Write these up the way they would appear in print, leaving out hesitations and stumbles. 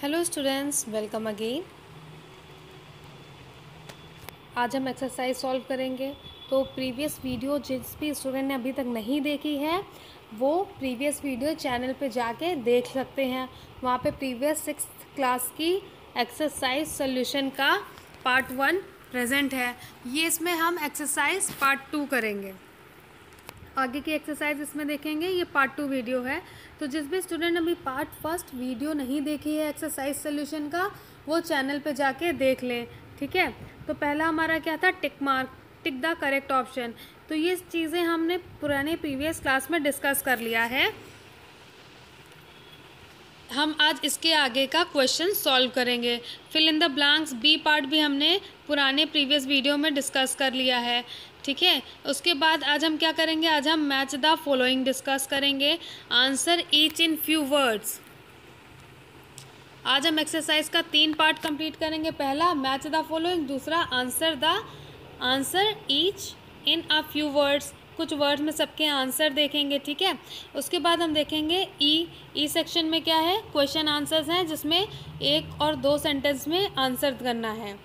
Hello students, welcome again. आज हम exercise solve करेंगे। तो प्रीवियस वीडियो जिस भी स्टूडेंट ने अभी तक नहीं देखी है वो प्रीवियस वीडियो चैनल पे जाके देख सकते हैं। वहाँ पे प्रीवियस 6th क्लास की एक्सरसाइज सॉल्यूशन का पार्ट 1 प्रेजेंट है। ये इसमें हम एक्सरसाइज पार्ट 2 करेंगे। आगे की एक्सरसाइज इसमें देखेंगे। ये पार्ट 2 वीडियो है। तो जिस भी स्टूडेंट ने अभी पार्ट 1 वीडियो नहीं देखी है एक्सरसाइज सोल्यूशन का, वो चैनल पे जाके देख लें। ठीक है। तो पहला हमारा क्या था, tick mark, tick the correct option. तो ये चीज़ें हमने पुराने प्रीवियस क्लास में डिस्कस कर लिया है। हम आज इसके आगे का क्वेश्चन सॉल्व करेंगे। Fill in the blanks B part भी हमने पुराने प्रीवियस वीडियो में डिस्कस कर लिया है। ठीक है। उसके बाद आज हम क्या करेंगे, आज हम मैच द फॉलोइंग डिस्कस करेंगे। Answer each in few words. आज हम एक्सरसाइज का 3 पार्ट कंप्लीट करेंगे। पहला मैच द फॉलोइंग, दूसरा answer each in a few words, कुछ वर्ड्स में सबके आंसर देखेंगे। ठीक है। उसके बाद हम देखेंगे ई सेक्शन में क्या है, क्वेश्चन आंसर्स हैं जिसमें 1 और 2 सेंटेंस में आंसर करना है।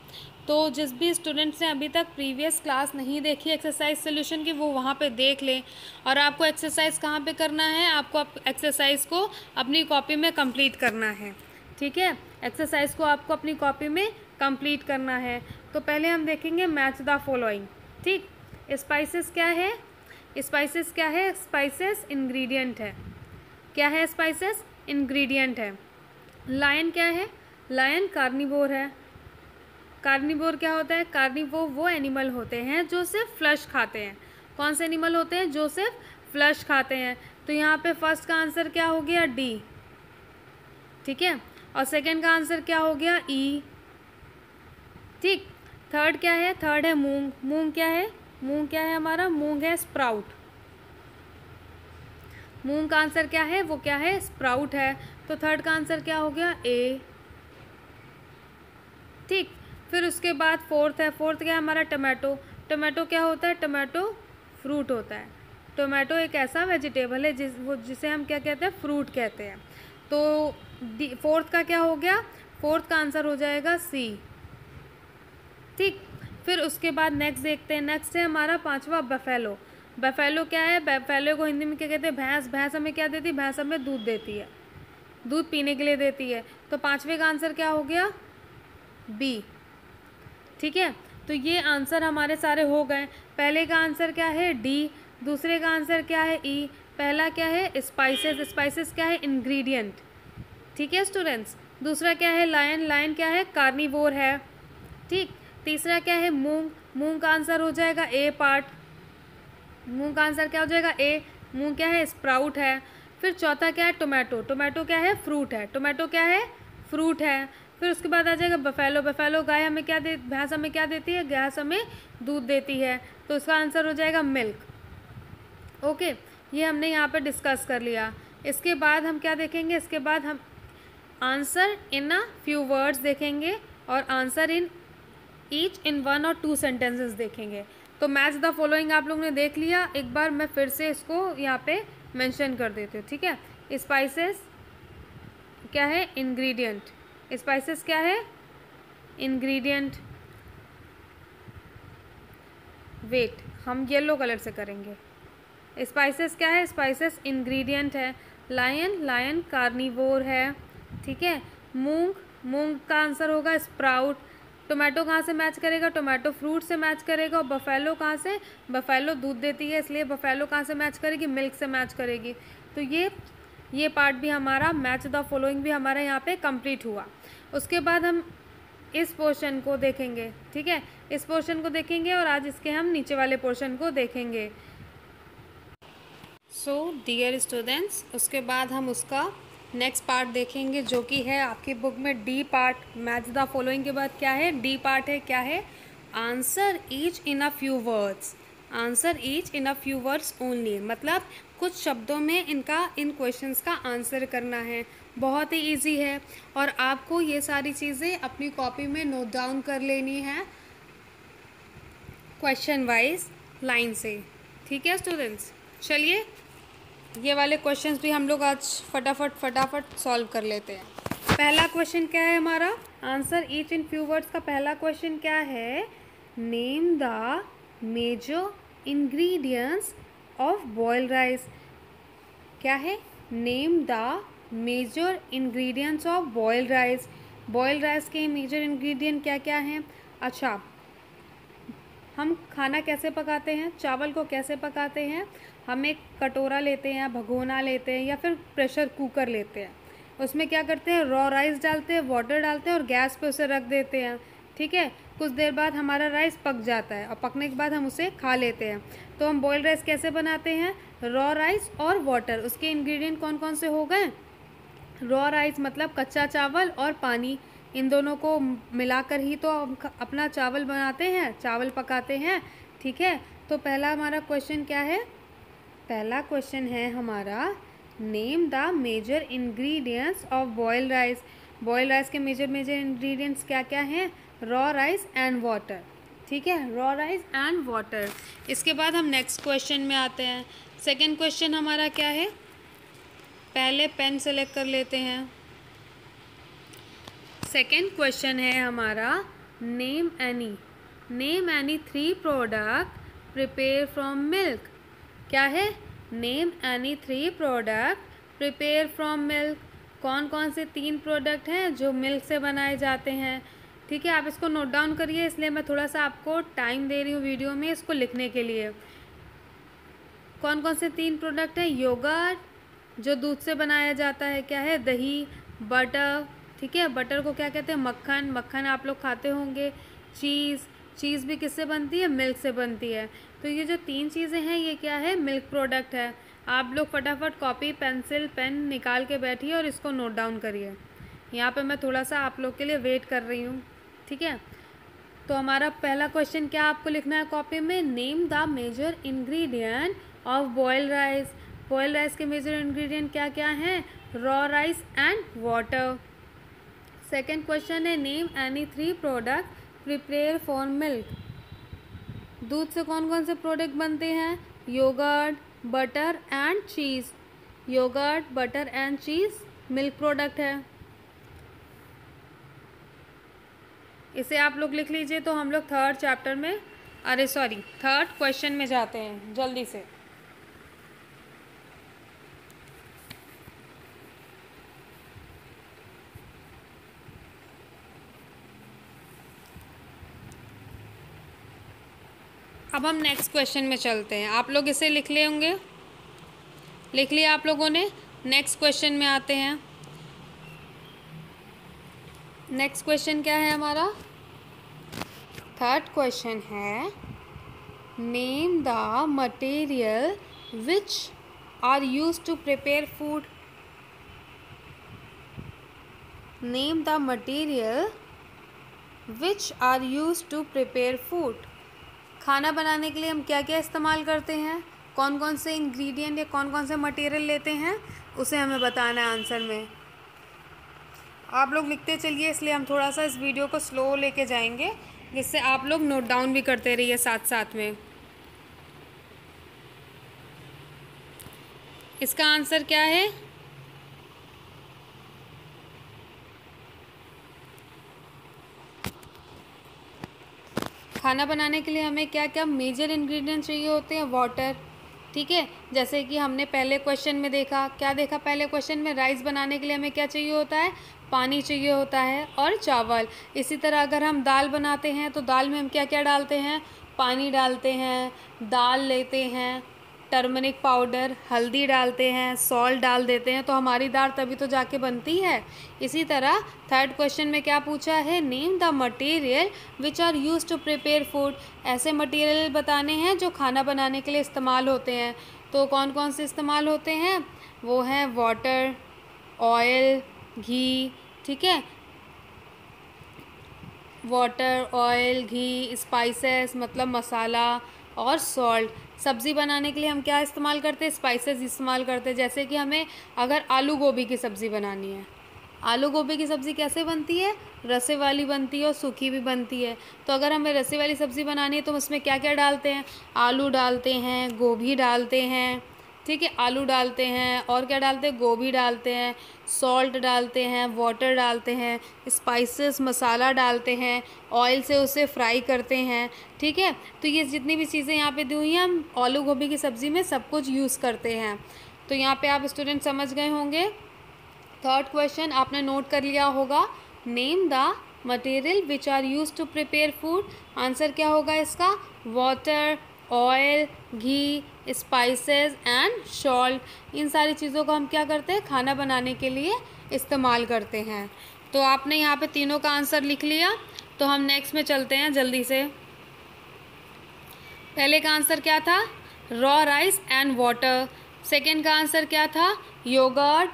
तो जिस भी स्टूडेंट्स ने अभी तक प्रीवियस क्लास नहीं देखी एक्सरसाइज सोल्यूशन की, वो वहाँ पे देख लें। और आपको एक्सरसाइज कहाँ पे करना है, आपको एक्सरसाइज को अपनी कॉपी में कंप्लीट करना है। ठीक है। एक्सरसाइज को आपको अपनी कॉपी में कंप्लीट करना है। तो पहले हम देखेंगे मैच द फॉलोइंग। ठीक। स्पाइसेस क्या है, स्पाइसेस क्या है, स्पाइसेस इंग्रेडिएंट है। क्या है, स्पाइसेस इंग्रेडिएंट है। लायन क्या है, लायन कार्निवोर है। कार्निवोर क्या होता है, कार्निवोर वो एनिमल होते हैं जो सिर्फ फ्लश खाते हैं। कौन से एनिमल होते हैं जो सिर्फ फ्लश खाते हैं। तो यहाँ पे फर्स्ट का आंसर क्या हो गया, डी। ठीक है। और सेकंड का आंसर क्या हो गया, ई। ठीक। थर्ड क्या है, थर्ड है मूंग। मूंग क्या है, मूंग क्या है हमारा, मूंग है स्प्राउट। मूंग का आंसर क्या है, वो क्या है, स्प्राउट है। तो थर्ड का आंसर क्या हो गया, ए। ठीक। फिर उसके बाद फोर्थ है, फोर्थ क्या है हमारा, टमाटो। टमाटो क्या होता है, टमाटो फ्रूट होता है। टोमेटो एक ऐसा वेजिटेबल है जिसे हम क्या कहते हैं, फ्रूट कहते हैं। तो फोर्थ का क्या हो गया, फोर्थ का आंसर हो जाएगा सी। ठीक। फिर उसके बाद नेक्स्ट देखते हैं। नेक्स्ट है हमारा पांचवा बफेलो। बफेलो क्या है, बफेलो को हिंदी में क्या कहते हैं, भैंस। भैंस हमें क्या देती है, भैंस हमें दूध देती है, दूध पीने के लिए देती है। तो पांचवे का आंसर क्या हो गया, बी। ठीक है। तो ये आंसर हमारे सारे हो गए। पहले का आंसर क्या है, डी। दूसरे का आंसर क्या है, ई। पहला क्या है, स्पाइसेस। स्पाइसेस क्या है, इंग्रेडिएंट। ठीक है स्टूडेंट्स। दूसरा क्या है, लायन। लायन क्या है, कार्निवोर है। ठीक। तीसरा क्या है, मूंग। मूंग का आंसर हो जाएगा ए पार्ट। मूंग का आंसर क्या हो जाएगा, ए। मूंग क्या है, स्प्राउट है। फिर चौथा क्या है, टोमेटो। टोमेटो क्या है, फ्रूट है। टोमेटो क्या है, फ्रूट है। फिर उसके बाद आ जाएगा बफेलो। बफेलो गाय हमें क्या दे, भैंस हमें क्या देती है, भैंस हमें दूध देती है। तो उसका आंसर हो जाएगा मिल्क। ओके। ये हमने यहाँ पे डिस्कस कर लिया। इसके बाद हम क्या देखेंगे, इसके बाद हम answer in a few words देखेंगे और आंसर इन ईच इन 1 और 2 सेंटेंसेस देखेंगे। तो मैच द फॉलोइंग आप लोगों ने देख लिया। एक बार मैं फिर से इसको यहाँ पे मेंशन कर देती हूँ। ठीक है। स्पाइसेस क्या है, इंग्रेडिएंट। स्पाइसेस क्या है, इंग्रेडिएंट। वेट, हम येलो कलर से करेंगे। स्पाइसेस क्या है, स्पाइसेस इंग्रेडिएंट है। लायन, लायन कार्निवोर है। ठीक है। मूंग, मूंग का आंसर होगा स्प्राउट। टोमेटो कहाँ से मैच करेगा, टोमेटो फ्रूट से मैच करेगा। और बफेलो कहाँ से, बफेलो दूध देती है, इसलिए बफेलो कहाँ से मैच करेगी, मिल्क से मैच करेगी। तो ये पार्ट भी हमारा मैच द फॉलोइंग भी हमारा यहाँ पे कंप्लीट हुआ। उसके बाद हम इस पोर्शन को देखेंगे। ठीक है। इस पोर्शन को देखेंगे और आज इसके हम नीचे वाले पोर्शन को देखेंगे। सो डियर स्टूडेंट्स, उसके बाद हम उसका नेक्स्ट पार्ट देखेंगे जो कि है आपकी बुक में D part. Match the following के बाद क्या है, डी पार्ट है। क्या है, answer each in a few words. Answer each in a few words only, मतलब कुछ शब्दों में इन क्वेश्चंस का आंसर करना है। बहुत ही इजी है और आपको ये सारी चीज़ें अपनी कॉपी में नोट डाउन कर लेनी है क्वेश्चन वाइज लाइन से। ठीक है स्टूडेंट्स। चलिए ये वाले क्वेश्चंस भी हम लोग आज फटाफट सॉल्व कर लेते हैं। पहला क्वेश्चन क्या है हमारा answer each in few words का पहला क्वेश्चन क्या है, name the major ingredients of boiled rice. क्या है, name the major ingredients of boiled rice. Boiled rice के मेजर इंग्रेडिएंट क्या क्या हैं। अच्छा, हम खाना कैसे पकाते हैं, चावल को कैसे पकाते हैं, हम एक कटोरा लेते हैं, भगोना लेते हैं या फिर प्रेशर कुकर लेते हैं। उसमें क्या करते हैं, रॉ राइस डालते हैं, वाटर डालते हैं और गैस पे उसे रख देते हैं। ठीक है, कुछ देर बाद हमारा राइस पक जाता है और पकने के बाद हम उसे खा लेते हैं। तो हम बॉइल्ड राइस कैसे बनाते हैं, रॉ राइस और वाटर। उसके इंग्रेडिएंट कौन कौन से हो गए, रॉ राइस मतलब कच्चा चावल और पानी, इन दोनों को मिलाकर ही तो हम अपना चावल बनाते हैं, चावल पकाते हैं। ठीक है, तो पहला हमारा क्वेश्चन क्या है, पहला क्वेश्चन है हमारा name the major ingredients of boiled rice. Boiled rice के मेजर इंग्रेडिएंट्स क्या क्या हैं, रॉ राइस एंड वाटर। ठीक है, रॉ राइस एंड वाटर। इसके बाद हम नेक्स्ट क्वेश्चन में आते हैं। सेकेंड क्वेश्चन हमारा क्या है, पहले पेन सेलेक्ट कर लेते हैं। सेकेंड क्वेश्चन है हमारा name any 3 product prepare from milk. क्या है, name any 3 product prepare from milk. कौन कौन से 3 प्रोडक्ट हैं जो मिल्क से बनाए जाते हैं। ठीक है, आप इसको नोट डाउन करिए, इसलिए मैं थोड़ा सा आपको टाइम दे रही हूँ वीडियो में इसको लिखने के लिए। कौन कौन से 3 प्रोडक्ट हैं, योगर्ट जो दूध से बनाया जाता है, क्या है, दही, बटर। ठीक है, बटर को क्या कहते हैं, मक्खन, मक्खन आप लोग खाते होंगे। चीज़ भी किससे बनती है, मिल्क से बनती है। तो ये जो 3 चीज़ें हैं ये क्या है, मिल्क प्रोडक्ट है। आप लोग फटाफट कॉपी पेंसिल पेन निकाल के बैठिए और इसको नोट डाउन करिए। यहाँ पे मैं थोड़ा सा आप लोग के लिए वेट कर रही हूँ। ठीक है, तो हमारा पहला क्वेश्चन क्या आपको लिखना है कॉपी में, name the major ingredient of boiled rice. Boiled rice के मेजर इंग्रेडिएंट क्या क्या हैं, raw rice and water. Second question है name any 3 product prepare for milk. दूध से कौन कौन से प्रोडक्ट बनते हैं, yogurt, butter and cheese. Yogurt, butter and cheese milk product है। इसे आप लोग लिख लीजिए। तो हम लोग थर्ड क्वेश्चन में जाते हैं जल्दी से। अब हम नेक्स्ट क्वेश्चन में चलते हैं। आप लोग इसे लिख ले होंगे, लिख लिया आप लोगों ने। नेक्स्ट क्वेश्चन में आते हैं। नेक्स्ट क्वेश्चन क्या है हमारा, थर्ड क्वेश्चन है name the material which are used to prepare food. Name the material which are used to prepare food. खाना बनाने के लिए हम क्या क्या इस्तेमाल करते हैं, कौन कौन से इंग्रेडिएंट या कौन कौन से मटेरियल लेते हैं, उसे हमें बताना है आंसर में। आप लोग लिखते चलिए, इसलिए हम थोड़ा सा इस वीडियो को स्लो लेके जाएंगे, जिससे आप लोग नोट डाउन भी करते रहिए साथ साथ में। इसका आंसर क्या है, खाना बनाने के लिए हमें क्या क्या मेजर इंग्रेडिएंट चाहिए होते हैं, वाटर। ठीक है, जैसे कि हमने पहले क्वेश्चन में देखा, क्या देखा पहले क्वेश्चन में, राइस बनाने के लिए हमें क्या चाहिए होता है, पानी चाहिए होता है और चावल। इसी तरह अगर हम दाल बनाते हैं तो दाल में हम क्या क्या डालते हैं, पानी डालते हैं, दाल लेते हैं, टर्मरिक पाउडर, हल्दी डालते हैं, सॉल्ट डाल देते हैं, तो हमारी दाल तभी तो जाके बनती है। इसी तरह थर्ड क्वेश्चन में क्या पूछा है, name the material which are used to prepare food. ऐसे मटेरियल बताने हैं जो खाना बनाने के लिए इस्तेमाल होते हैं। तो कौन कौन से इस्तेमाल होते हैं, वो हैं वाटर, ऑयल, घी। ठीक है, वाटर, ऑयल, घी, स्पाइसेस मतलब मसाला और सॉल्ट। सब्ज़ी बनाने के लिए हम क्या इस्तेमाल करते हैं, स्पाइसेस इस्तेमाल करते हैं। जैसे कि हमें अगर आलू गोभी की सब्ज़ी बनानी है, आलू गोभी की सब्ज़ी कैसे बनती है, रसे वाली बनती है और सूखी भी बनती है। तो अगर हमें रसे वाली सब्ज़ी बनानी है तो उसमें क्या क्या डालते हैं, आलू डालते हैं, गोभी डालते हैं, ठीक है, आलू डालते हैं और क्या डालते हैं, गोभी डालते हैं, सॉल्ट डालते हैं, वाटर डालते हैं, स्पाइसेस मसाला डालते हैं, ऑयल से उसे फ्राई करते हैं। ठीक है, तो ये जितनी भी चीज़ें यहाँ पे दी हुई हैं हम आलू गोभी की सब्ज़ी में सब कुछ यूज़ करते हैं। तो यहाँ पे आप स्टूडेंट समझ गए होंगे। थर्ड क्वेश्चन आपने नोट कर लिया होगा, name the material which are use to prepare food. Answer क्या होगा इसका, water, oil, ghee, spices and salt. इन सारी चीज़ों को हम क्या करते हैं, खाना बनाने के लिए इस्तेमाल करते हैं। तो आपने यहाँ पे तीनों का आंसर लिख लिया। तो हम नेक्स्ट में चलते हैं जल्दी से। पहले का आंसर क्या था, raw rice and water. Second का आंसर क्या था, योगर्ट,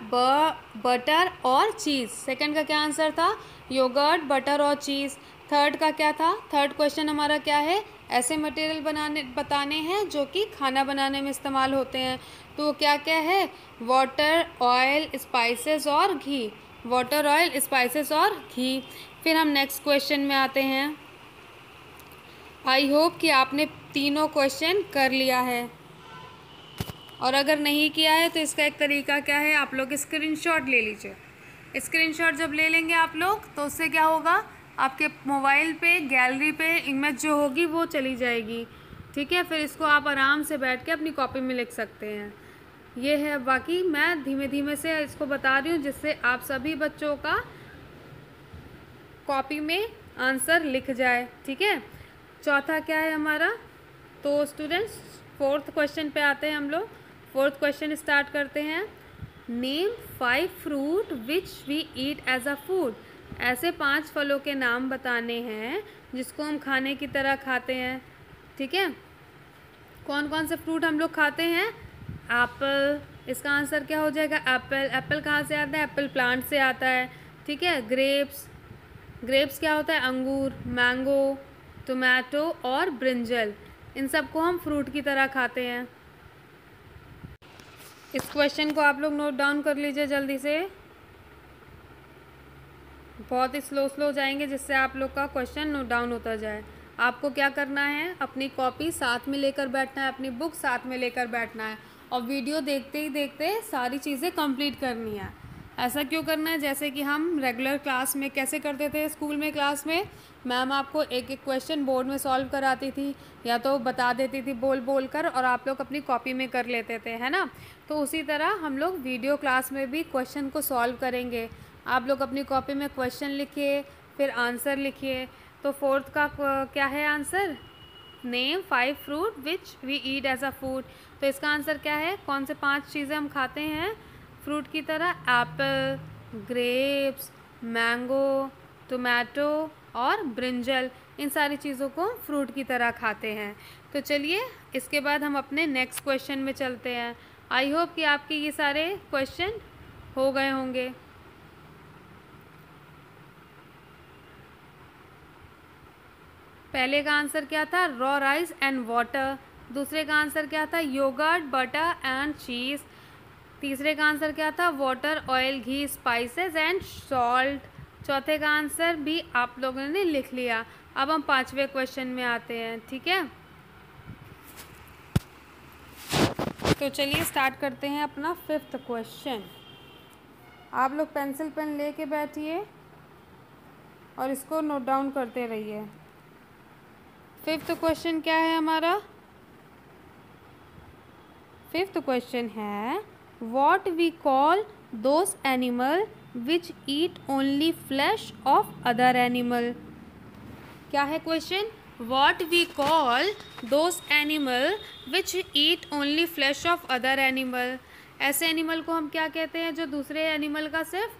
बटर और चीज़। सेकेंड का क्या आंसर था, योगर्ट, बटर और चीज़। थर्ड का क्या था, थर्ड क्वेश्चन हमारा क्या है, ऐसे मटेरियल बताने हैं जो कि खाना बनाने में इस्तेमाल होते हैं। तो वो क्या क्या है, वाटर, ऑयल, स्पाइसेस और घी। वाटर, ऑयल, स्पाइसेस और घी। फिर हम नेक्स्ट क्वेश्चन में आते हैं। आई होप कि आपने तीनों क्वेश्चन कर लिया है, और अगर नहीं किया है तो इसका एक तरीका क्या है, आप लोग स्क्रीनशॉट ले लीजिए। स्क्रीनशॉट जब ले लेंगे आप लोग तो उससे क्या होगा, आपके मोबाइल पे गैलरी पे इमेज जो होगी वो चली जाएगी। ठीक है, फिर इसको आप आराम से बैठ के अपनी कॉपी में लिख सकते हैं। ये है, बाकी मैं धीमे धीमे से इसको बता रही हूँ जिससे आप सभी बच्चों का कॉपी में आंसर लिख जाए। ठीक है, चौथा क्या है हमारा, तो स्टूडेंट्स फोर्थ क्वेश्चन पे आते हैं हम लोग। फोर्थ क्वेश्चन स्टार्ट करते हैं। Name 5 fruit which we eat as a food. ऐसे 5 फलों के नाम बताने हैं जिसको हम खाने की तरह खाते हैं। ठीक है, कौन कौन से फ्रूट हम लोग खाते हैं, एप्पल, इसका आंसर क्या हो जाएगा, एप्पल। एप्पल कहाँ से आता है, एप्पल प्लांट से आता है। ठीक है, ग्रेप्स, ग्रेप्स क्या होता है, अंगूर। मैंगो, टोमेटो और ब्रिंजल, इन सबको हम फ्रूट की तरह खाते हैं। इस क्वेश्चन को आप लोग नोट डाउन कर लीजिए जल्दी से, बहुत ही स्लो जाएंगे जिससे आप लोग का क्वेश्चन नोट डाउन होता जाए। आपको क्या करना है, अपनी कॉपी साथ में लेकर बैठना है, अपनी बुक साथ में लेकर बैठना है, और वीडियो देखते ही देखते सारी चीज़ें कंप्लीट करनी है। ऐसा क्यों करना है, जैसे कि हम रेगुलर क्लास में कैसे करते थे, स्कूल में क्लास में मैम आपको एक एक क्वेश्चन बोर्ड में सॉल्व कराती थी, या तो बता देती थी बोल बोल कर, और आप लोग अपनी कॉपी में कर लेते थे, है ना। तो उसी तरह हम लोग वीडियो क्लास में भी क्वेश्चन को सॉल्व करेंगे। आप लोग अपनी कॉपी में क्वेश्चन लिखिए, फिर आंसर लिखिए। तो फोर्थ का क्या है answer, name 5 fruit which we eat as a food. तो इसका आंसर क्या है, कौन से 5 चीज़ें हम खाते हैं फ्रूट की तरह, एप्पल, ग्रेप्स, मैंगो, टोमेटो और ब्रिंजल। इन सारी चीज़ों को फ्रूट की तरह खाते हैं। तो चलिए इसके बाद हम अपने नेक्स्ट क्वेश्चन में चलते हैं। आई होप कि आपके ये सारे क्वेश्चन हो गए होंगे। पहले का आंसर क्या था, रॉ राइस एंड वाटर। दूसरे का आंसर क्या था, योगर्ट, बटर एंड चीज़। तीसरे का आंसर क्या था, water, oil, ghee, spices and salt. चौथे का आंसर भी आप लोगों ने लिख लिया। अब हम 5वें क्वेश्चन में आते हैं। ठीक है, तो चलिए स्टार्ट करते हैं अपना 5th क्वेश्चन। आप लोग पेंसिल पेन लेके बैठिए और इसको नोट डाउन करते रहिए। 5th क्वेश्चन क्या है हमारा, 5th क्वेश्चन है, what we call those animal which eat only flesh of other animal. क्या है question, what we call those animal which eat only flesh of other animal. ऐसे animal को हम क्या कहते हैं जो दूसरे एनिमल का सिर्फ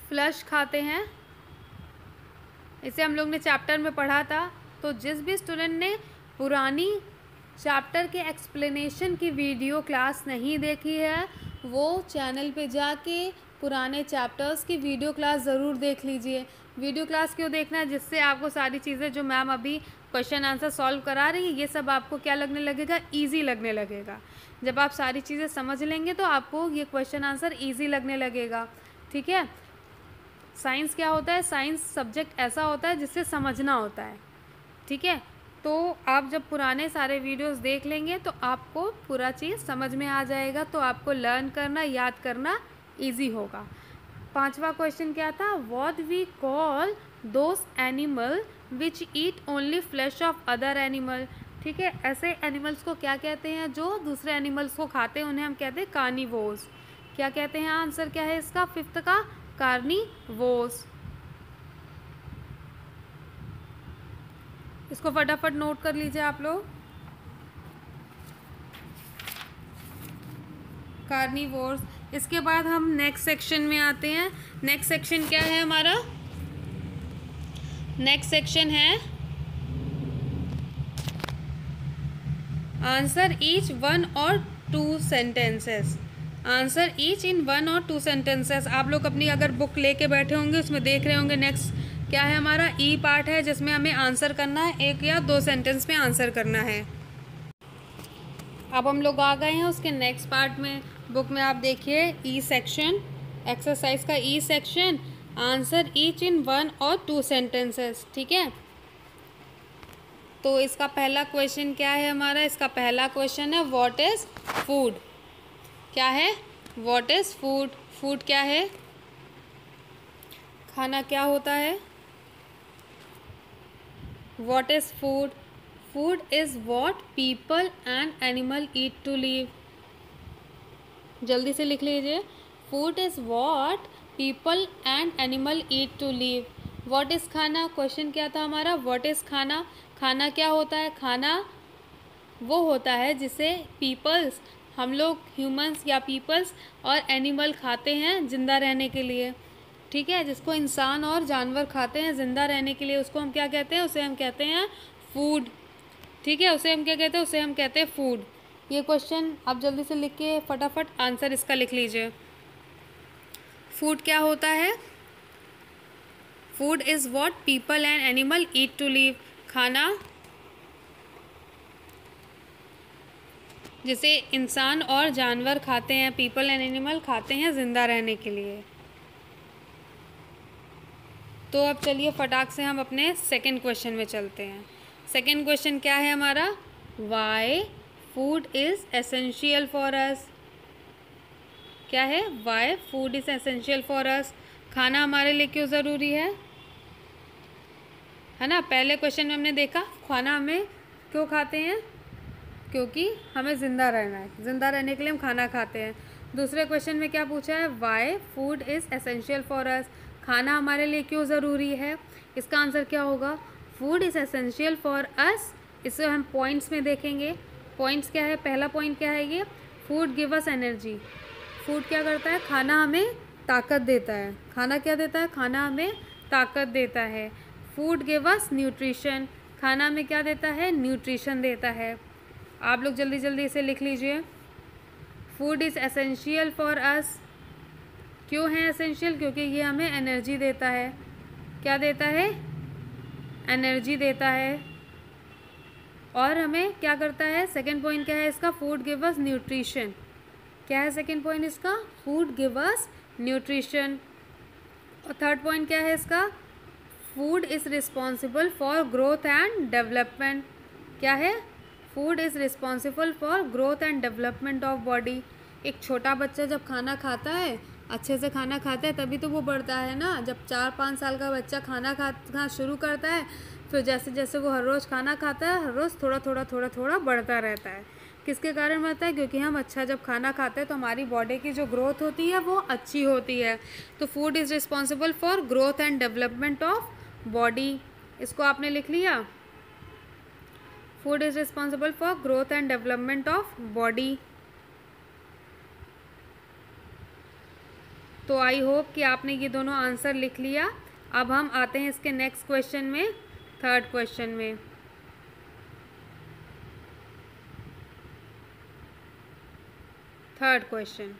फ्लैश खाते हैं। इसे हम लोग ने चैप्टर में पढ़ा था। तो जिस भी स्टूडेंट ने पुरानी चैप्टर के एक्सप्लेनेशन की वीडियो क्लास नहीं देखी है वो चैनल पे जाके पुराने चैप्टर्स की वीडियो क्लास ज़रूर देख लीजिए। वीडियो क्लास क्यों देखना है, जिससे आपको सारी चीज़ें जो मैम अभी क्वेश्चन आंसर सॉल्व करा रही है ये सब आपको क्या लगने लगेगा, ईजी लगने लगेगा। जब आप सारी चीज़ें समझ लेंगे तो आपको ये क्वेश्चन आंसर ईजी लगने लगेगा। ठीक है, साइंस क्या होता है, साइंस सब्जेक्ट ऐसा होता है जिससे समझना होता है। ठीक है, तो आप जब पुराने सारे वीडियोस देख लेंगे तो आपको पूरा चीज़ समझ में आ जाएगा, तो आपको लर्न करना, याद करना इजी होगा। 5वां क्वेश्चन क्या था? What we call those animal which eat only flesh of other animal. ठीक है, ऐसे एनिमल्स को क्या कहते हैं जो दूसरे एनिमल्स को खाते हैं, उन्हें हम कहते हैं कार्निवोर्स। क्या कहते हैं? आंसर क्या है इसका 5th का? कार्निवोर्स। इसको फटाफट नोट कर लीजिए आप लोग, कार्निवोर्स। इसके बाद हम नेक्स्ट सेक्शन में आते हैं। नेक्स्ट सेक्शन क्या है हमारा? नेक्स्ट सेक्शन है आंसर ईच 1 और 2 सेंटेंसेस। आंसर ईच इन 1 और 2 सेंटेंसेस। आप लोग अपनी अगर बुक लेके बैठे होंगे उसमें देख रहे होंगे नेक्स्ट क्या है हमारा? ई पार्ट है जिसमें हमें आंसर करना है, 1 या 2 सेंटेंस में आंसर करना है। अब हम लोग आ गए हैं उसके नेक्स्ट पार्ट में। बुक में आप देखिए ई सेक्शन, एक्सरसाइज का ई सेक्शन, आंसर ईच इन 1 और 2 सेंटेंसेस। ठीक है, तो इसका पहला क्वेश्चन क्या है हमारा? इसका पहला क्वेश्चन है व्हाट इज़ फूड। क्या है? What is food. फूड क्या है? खाना क्या होता है? What is food? Food is what people and animal eat to live. जल्दी से लिख लीजिए, food is what people and animal eat to live. What is खाना? क्वेश्चन क्या था हमारा? व्हाट इज़ खाना। खाना क्या होता है? खाना वो होता है जिसे पीपल्स, हम लोग ह्यूमंस या पीपल्स और एनिमल खाते हैं ज़िंदा रहने के लिए। ठीक है, जिसको इंसान और जानवर खाते हैं ज़िंदा रहने के लिए, उसको हम क्या कहते हैं? उसे हम कहते हैं फूड। ठीक है, उसे हम क्या कहते हैं? उसे हम कहते हैं फूड। ये क्वेश्चन आप जल्दी से लिख के फटाफट आंसर इसका लिख लीजिए। फूड क्या होता है? Food is what people and animal eat to live. खाना जिसे इंसान और जानवर खाते हैं, पीपल एंड एनिमल खाते हैं ज़िंदा रहने के लिए। तो अब चलिए फटाक से हम अपने सेकंड क्वेश्चन में चलते हैं। सेकंड क्वेश्चन क्या है हमारा? Why food is essential for us. क्या है? Why food is essential for us. खाना हमारे लिए क्यों ज़रूरी है ना? पहले क्वेश्चन में हमने देखा खाना हमें क्यों खाते हैं, क्योंकि हमें ज़िंदा रहना है, ज़िंदा रहने के लिए हम खाना खाते हैं। दूसरे क्वेश्चन में क्या पूछा है? Why food is essential for us. खाना हमारे लिए क्यों ज़रूरी है? इसका आंसर क्या होगा? फूड इज़ एसेंशियल फॉर अस। इसे हम पॉइंट्स में देखेंगे। पॉइंट्स क्या है? पहला पॉइंट क्या है ये? Food give us energy. Food क्या करता है? खाना हमें ताकत देता है। खाना क्या देता है? खाना हमें ताकत देता है। Food give us nutrition. खाना हमें क्या देता है? न्यूट्रिशन देता है। आप लोग जल्दी जल्दी इसे लिख लीजिए। फूड इज़ एसेंशियल फॉर अस। क्यों है एसेंशियल? क्योंकि ये हमें एनर्जी देता है। क्या देता है? एनर्जी देता है। और हमें क्या करता है? सेकंड पॉइंट क्या है इसका? Food give us nutrition. क्या है सेकंड पॉइंट इसका? Food give us nutrition. और थर्ड पॉइंट क्या है इसका? Food is responsible for growth and development. क्या है? Food is responsible for growth and development of body. एक छोटा बच्चा जब खाना खाता है, अच्छे से खाना खाता है, तभी तो वो बढ़ता है ना। जब 4-5 साल का बच्चा खाना खाना शुरू करता है, फिर जैसे जैसे वो हर रोज़ खाना खाता है, हर रोज़ थोड़ा थोड़ा बढ़ता रहता है। किसके कारण बढ़ता है? क्योंकि हम अच्छा जब खाना खाते हैं तो हमारी बॉडी की जो ग्रोथ होती है वो अच्छी होती है। तो food is responsible for growth and development of body. इसको आपने लिख लिया? Food is responsible for growth and development of body. तो आई होप कि आपने ये दोनों आंसर लिख लिया। अब हम आते हैं इसके नेक्स्ट क्वेश्चन में, थर्ड क्वेश्चन में। थर्ड क्वेश्चन,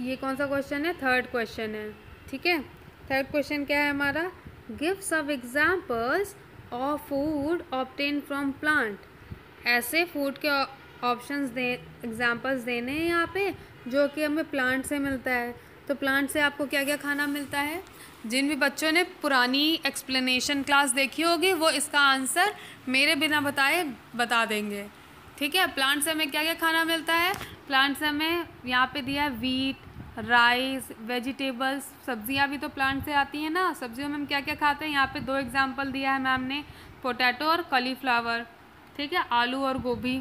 ये कौन सा क्वेश्चन है? थर्ड क्वेश्चन है। ठीक है, थर्ड क्वेश्चन क्या है हमारा? Give some examples of food obtain from plant. ऐसे फूड के ऑप्शंस दे, एग्जाम्पल्स देने हैं यहाँ पे जो कि हमें प्लांट से मिलता है। तो प्लांट से आपको क्या क्या खाना मिलता है? जिन भी बच्चों ने पुरानी एक्सप्लेनेशन क्लास देखी होगी वो इसका आंसर मेरे बिना बताए बता देंगे। ठीक है, प्लांट से हमें क्या क्या खाना मिलता है? प्लांट से हमें यहाँ पे दिया है वीट, राइस, वेजिटेबल्स, सब्जियाँ भी तो प्लांट से आती हैं ना। सब्जियों में हम क्या क्या खाते हैं? यहाँ पे 2 एग्जाम्पल दिया है मैम ने, पोटैटो और कॉलीफ्लावर। ठीक है, आलू और गोभी।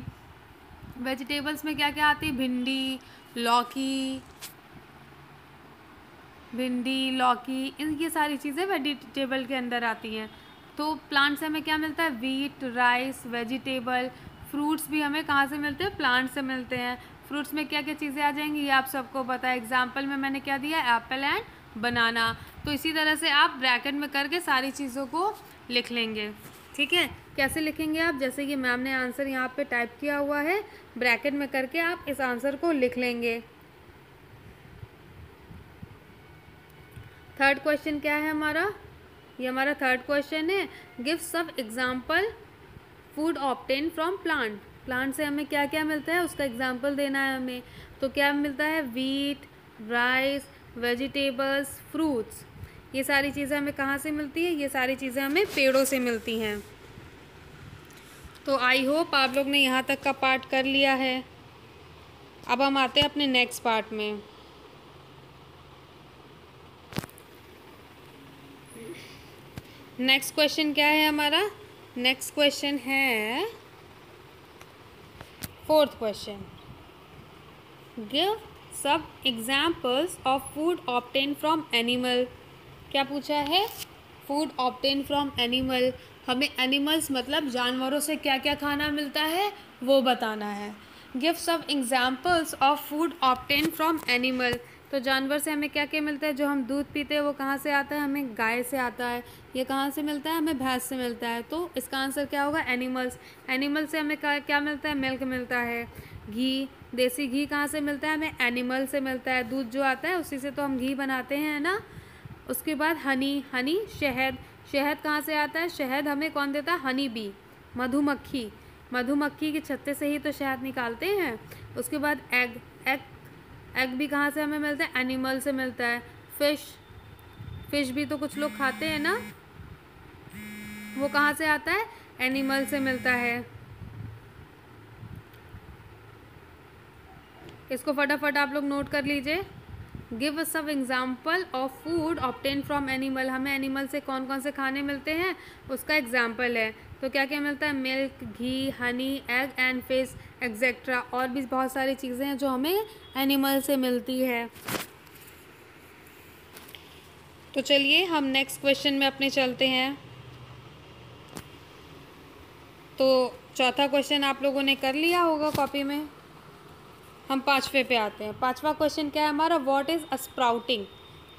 वेजिटेबल्स में क्या क्या आती है? भिंडी, लौकी, ये सारी चीज़ें वेजिटेबल के अंदर आती हैं। तो प्लांट से हमें क्या मिलता है? Wheat, rice, vegetable. फ्रूट्स भी हमें कहाँ से मिलते हैं? प्लांट से मिलते हैं। फ्रूट्स में क्या क्या चीज़ें आ जाएंगी ये आप सबको पता है। एग्जाम्पल में मैंने क्या दिया? एप्पल एंड बनाना। तो इसी तरह से आप ब्रैकेट में करके सारी चीज़ों को लिख लेंगे। ठीक है, कैसे लिखेंगे आप? जैसे कि मैम ने आंसर यहाँ पे टाइप किया हुआ है, ब्रैकेट में करके आप इस आंसर को लिख लेंगे। थर्ड क्वेश्चन क्या है हमारा? ये हमारा थर्ड क्वेश्चन है, give some example food obtain from plant. Plant से हमें क्या क्या मिलता है उसका एग्जाम्पल देना है हमें। तो क्या मिलता है? Wheat, rice, vegetables, fruits. ये सारी चीज़ें हमें कहाँ से मिलती है? ये सारी चीज़ें हमें पेड़ों से मिलती हैं। तो आई होप आप लोग ने यहाँ तक का पार्ट कर लिया है। अब हम आते हैं अपने नेक्स्ट पार्ट में। नेक्स्ट क्वेश्चन क्या है हमारा? नेक्स्ट क्वेश्चन है फोर्थ क्वेश्चन, गिव सब examples of food obtain from animal. क्या पूछा है? Food obtain from animal. हमें एनिमल्स मतलब जानवरों से क्या क्या खाना मिलता है वो बताना है। गिव सब examples of food obtain from animal. तो जानवर से हमें क्या क्या मिलता है? जो हम दूध पीते हैं वो कहाँ से आता है? हमें गाय से आता है। ये कहाँ से मिलता है? हमें भैंस से मिलता है। तो इसका आंसर क्या होगा? एनिमल्स। एनिमल से हमें क्या मिलता है? मिल्क मिलता है। घी, देसी घी कहाँ से मिलता है? हमें एनिमल से मिलता है। दूध जो आता है उसी से तो हम घी बनाते हैं ना। उसके बाद हनी, शहद। शहद कहाँ से आता है? शहद हमें कौन देता है? हनी बी, मधुमक्खी के छत्ते से ही तो शहद निकालते हैं। उसके बाद एग भी कहाँ से हमें मिलता है? एनिमल से मिलता है। फिश भी तो कुछ लोग खाते हैं ना, वो कहाँ से आता है? एनिमल से मिलता है। इसको फटाफट आप लोग नोट कर लीजिए। Give some example of food obtain from animal. हमें एनिमल से कौन कौन से खाने मिलते हैं उसका एग्जाम्पल है। तो क्या क्या मिलता है? Milk, ghee, Honey, egg and fish etcetera. और भी बहुत सारी चीज़ें हैं जो हमें एनिमल से मिलती है। तो चलिए हम नेक्स्ट क्वेश्चन में अपने चलते हैं। तो चौथा क्वेश्चन आप लोगों ने कर लिया होगा कॉपी में। हम पांचवे पे आते हैं। पांचवा क्वेश्चन क्या है हमारा? What is sprouting.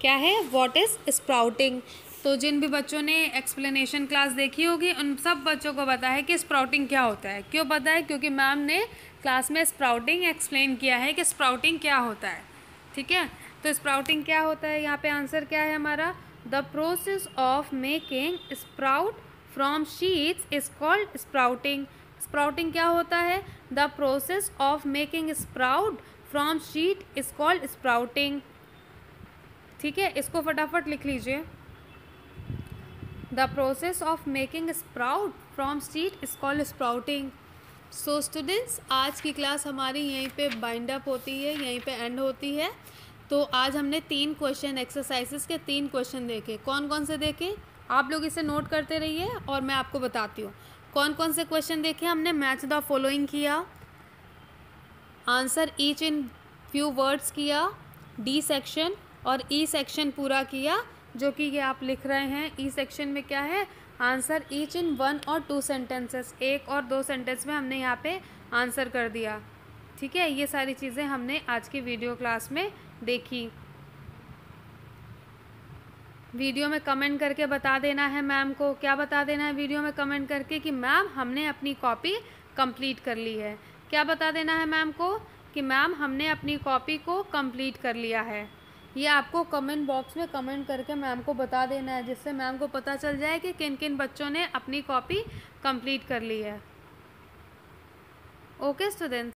क्या है? What is sprouting. तो जिन भी बच्चों ने एक्सप्लेनेशन क्लास देखी होगी उन सब बच्चों को पता है कि स्प्राउटिंग क्या होता है। क्यों पता है? क्योंकि मैम ने क्लास में स्प्राउटिंग एक्सप्लेन किया है कि स्प्राउटिंग क्या होता है। ठीक है, तो स्प्राउटिंग क्या होता है? यहाँ पे आंसर क्या है हमारा? The process of making sprout from sheets is called sprouting. Sprouting क्या होता है? The process of making sprout from sheet is called sprouting. ठीक है, इसको फटाफट लिख लीजिए। The process of making sprout from seed is called sprouting. So students, आज की क्लास हमारी यहीं पे बाइंड अप होती है, यहीं पे एंड होती है। तो आज हमने 3 क्वेश्चन एक्सरसाइजेस के 3 क्वेश्चन देखे। कौन कौन से देखे? आप लोग इसे नोट करते रहिए और मैं आपको बताती हूँ कौन कौन से क्वेश्चन देखे हमने। मैच द फॉलोइंग किया, answer each in few words किया, डी सेक्शन और ई सेक्शन पूरा किया, जो कि ये आप लिख रहे हैं। ई सेक्शन में क्या है? आंसर ईच इन 1 और 2 सेंटेंसेस, 1 और 2 सेंटेंस में हमने यहाँ पे आंसर कर दिया। ठीक है, ये सारी चीज़ें हमने आज की वीडियो क्लास में देखी। वीडियो में कमेंट करके बता देना है मैम को। क्या बता देना है वीडियो में कमेंट करके? कि मैम हमने अपनी कॉपी कंप्लीट कर ली है। क्या बता देना है मैम को? कि मैम हमने अपनी कॉपी को कंप्लीट कर लिया है। ये आपको कमेंट बॉक्स में कमेंट करके मैम को बता देना है, जिससे मैम को पता चल जाए कि किन किन बच्चों ने अपनी कॉपी कंप्लीट कर ली है। Okay students.